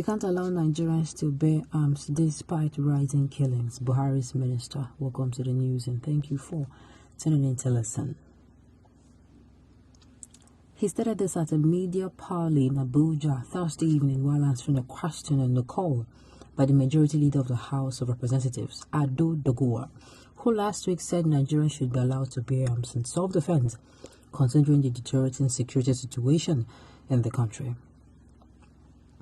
We can't allow Nigerians to bear arms despite rising killings. Buhari's minister. Welcome to the news and thank you for tuning in to listen. He stated this at a media parley in Abuja Thursday evening while answering a question on the call by the majority leader of the House of Representatives, Ado Doguwa, who last week said Nigerians should be allowed to bear arms in self-defense, considering the deteriorating security situation in the country.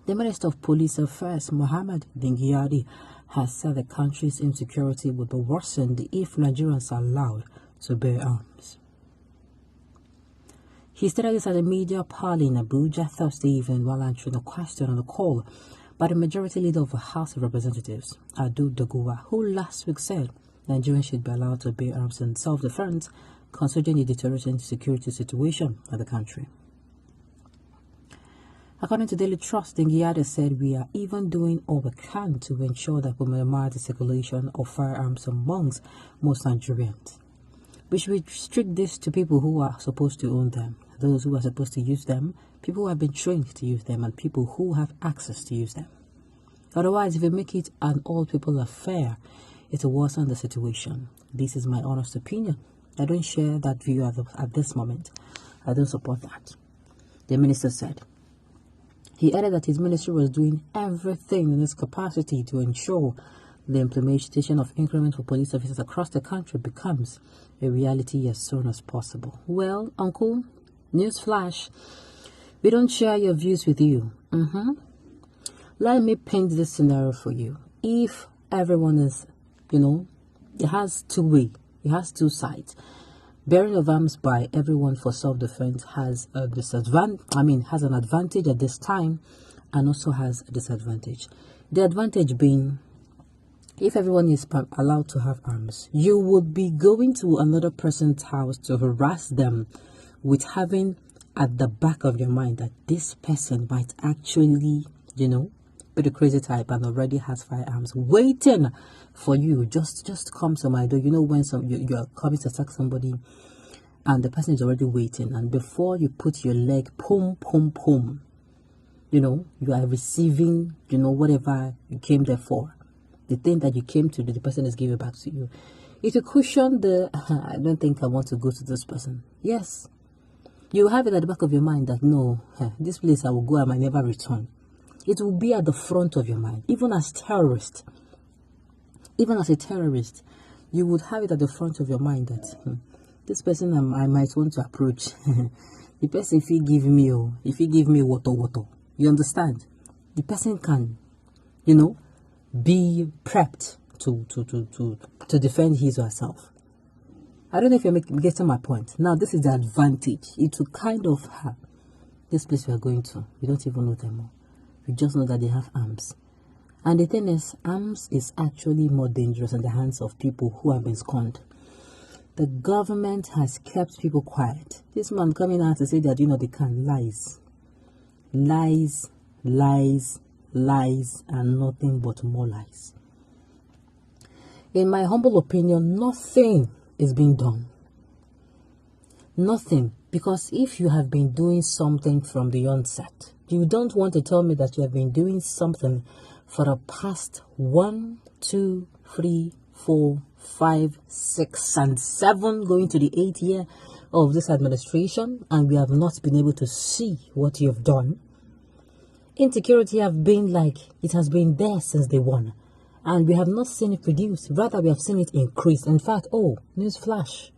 The Minister of Police Affairs, Mohammed Dingyadi, has said the country's insecurity would be worsened if Nigerians are allowed to bear arms. He stated this at a media parley in Abuja Thursday evening while answering a question on the call by the majority leader of the House of Representatives, Ado Doguwa, who last week said Nigerians should be allowed to bear arms in self-defense, considering the deteriorating security situation of the country. According to Daily Trust, Dingyadi said we are even doing all we can to ensure that we minimize the circulation of firearms amongst most Nigerians. We should restrict this to people who are supposed to own them, those who are supposed to use them, people who have been trained to use them, and people who have access to use them. Otherwise, if we make it an all-people affair, it will worsen the situation. This is my honest opinion. I don't share that view at this moment. I don't support that. The minister said. He added that his ministry was doing everything in its capacity to ensure the implementation of increment for police officers across the country becomes a reality as soon as possible. Well, Uncle, newsflash, we don't share your views with you. Let me paint this scenario for you. If everyone is, it has two sides. Bearing of arms by everyone for self-defense has an advantage at this time and also has a disadvantage. The advantage being, if everyone is allowed to have arms, you would be going to another person's house to harass them with having at the back of your mind that this person might actually, be the crazy type and already has firearms waiting for you. Just come to my door. When you're coming to attack somebody and the person is already waiting, and before you put your leg, you are receiving, whatever you came there for. The thing that you came to do, the person is giving back to you. It will cushion I don't think I want to go to this person. Yes. You have it at the back of your mind that no, this place I will go, I might never return. It will be at the front of your mind. Even as a terrorist, you would have it at the front of your mind that this person I might want to approach. The person, if he give me water, you understand? The person can, be prepped to defend his or herself. I don't know if you're getting my point. Now, this is the advantage. It will kind of have this place we are going to. We don't even know them all. We just know that they have arms. And the thing is, arms is actually more dangerous in the hands of people who have been scorned. The government has kept people quiet. This man coming out to say that, they can lies. Lies, lies, lies, and nothing but more lies. In my humble opinion, nothing is being done. Nothing. Because if you have been doing something from the onset, you don't want to tell me that you have been doing something for the past 1, 2, 3, 4, 5, 6, and 7, going to the 8th year of this administration, and we have not been able to see what you have done. Insecurity has been it has been there since day one, and we have not seen it reduce. Rather, we have seen it increase. In fact, newsflash,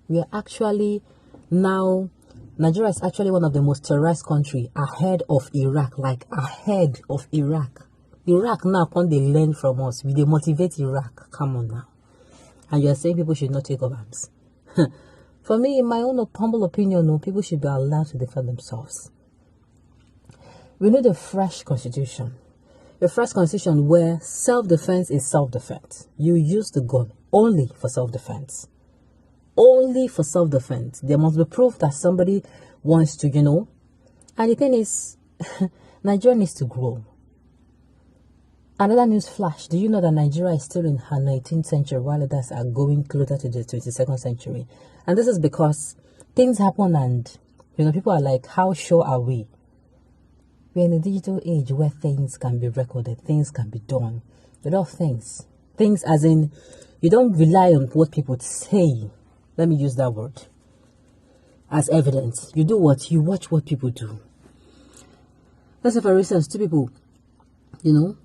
we are actually now, Nigeria is actually one of the most terrorized countries ahead of Iraq, ahead of Iraq. Iraq now, when they learn from us, they motivate Iraq. Come on now. And you are saying people should not take up arms. For me, in my own humble opinion, no, people should be allowed to defend themselves. We need a fresh constitution. A fresh constitution where self-defense is self-defense. You use the gun only for self-defense. Only for self-defense. There must be proof that somebody wants to, And the thing is, Nigeria needs to grow. Another news flash. Do you know that Nigeria is still in her 19th century while others are going closer to the 22nd century? And this is because things happen and, people are like, how sure are we? We're in a digital age where things can be recorded, things can be done. A lot of things. Things as in, you don't rely on what people say. Let me use that word as evidence. You do what? You watch what people do. Let's say, for instance, two people,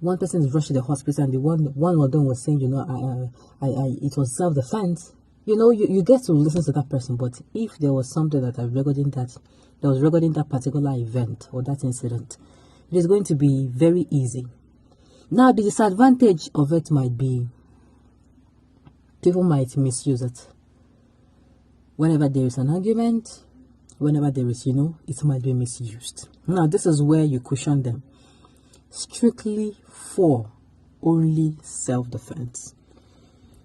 one person is rushed to the hospital and the one of them was saying, it was self-defense. You get to listen to that person, but if there was something that was recording that particular event or that incident, it is going to be very easy. Now, the disadvantage of it might be people might misuse it. Whenever there is an argument, whenever there is, it might be misused. Now, this is where you caution them. Strictly for only self-defense.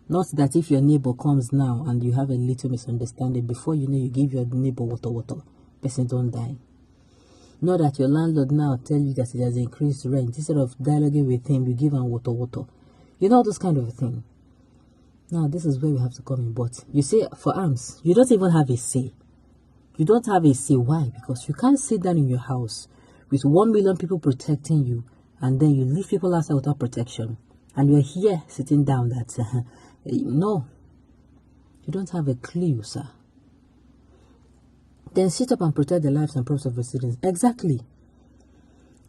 Not that if your neighbor comes now and you have a little misunderstanding, before you know, you give your neighbor water, person don't die. Not that your landlord now tell you that it has increased rent. Instead of dialoguing with him, you give him water. Those kind of thing. Now, this is where we have to come in. But you say, for Ârmś, you don't even have a say. You don't have a say. Why? Because you can't sit down in your house with 1 million people protecting you, and then you leave people outside without protection. And you're here sitting down that, no, you don't have a clue, sir. Then sit up and protect the lives and property of the citizens. Exactly.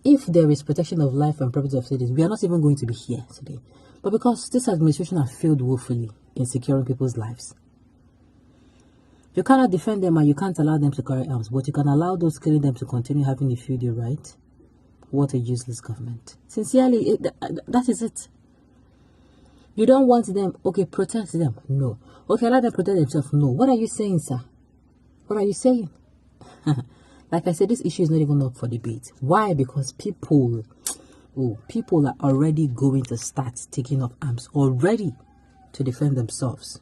If there is protection of life and property of citizens, we are not even going to be here today. But because this administration has failed woefully in securing people's lives, you cannot defend them and you can't allow them to carry arms, but you can allow those killing them to continue having a few day right. What a useless government. Sincerely, that is it. You don't want them, okay, protect them. No. Okay, let them protect themselves. No. What are you saying, sir? What are you saying? Like I said, this issue is not even up for debate. Why? Because people are already going to start taking up arms already to defend themselves.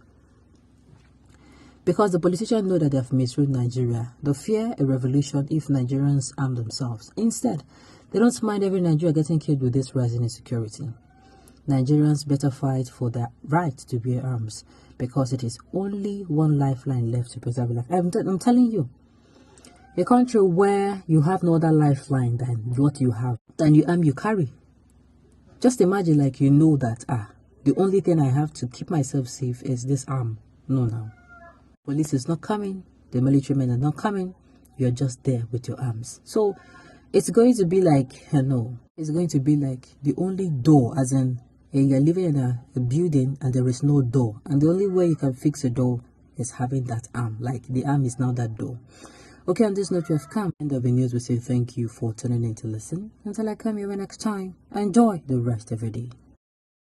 Because the politicians know that they have misruled Nigeria. They fear a revolution if Nigerians arm themselves. Instead, they don't mind every Nigerian getting killed with this rising insecurity. Nigerians better fight for their right to bear arms, because it is only one lifeline left to preserve life. I'm telling you, a country where you have no other lifeline than what you have, than you arm you carry. Just imagine, like, that the only thing I have to keep myself safe is this arm. No. Police is not coming. The military men are not coming. You're just there with your arms. So it's going to be like, it's going to be like the only door, as in, you're living in a building and there is no door. And the only way you can fix a door is having that arm. Like, the arm is now that door. Okay, on this note, we have come. End of the news. We say thank you for tuning in to listen. Until I come here next time, enjoy the rest of your day.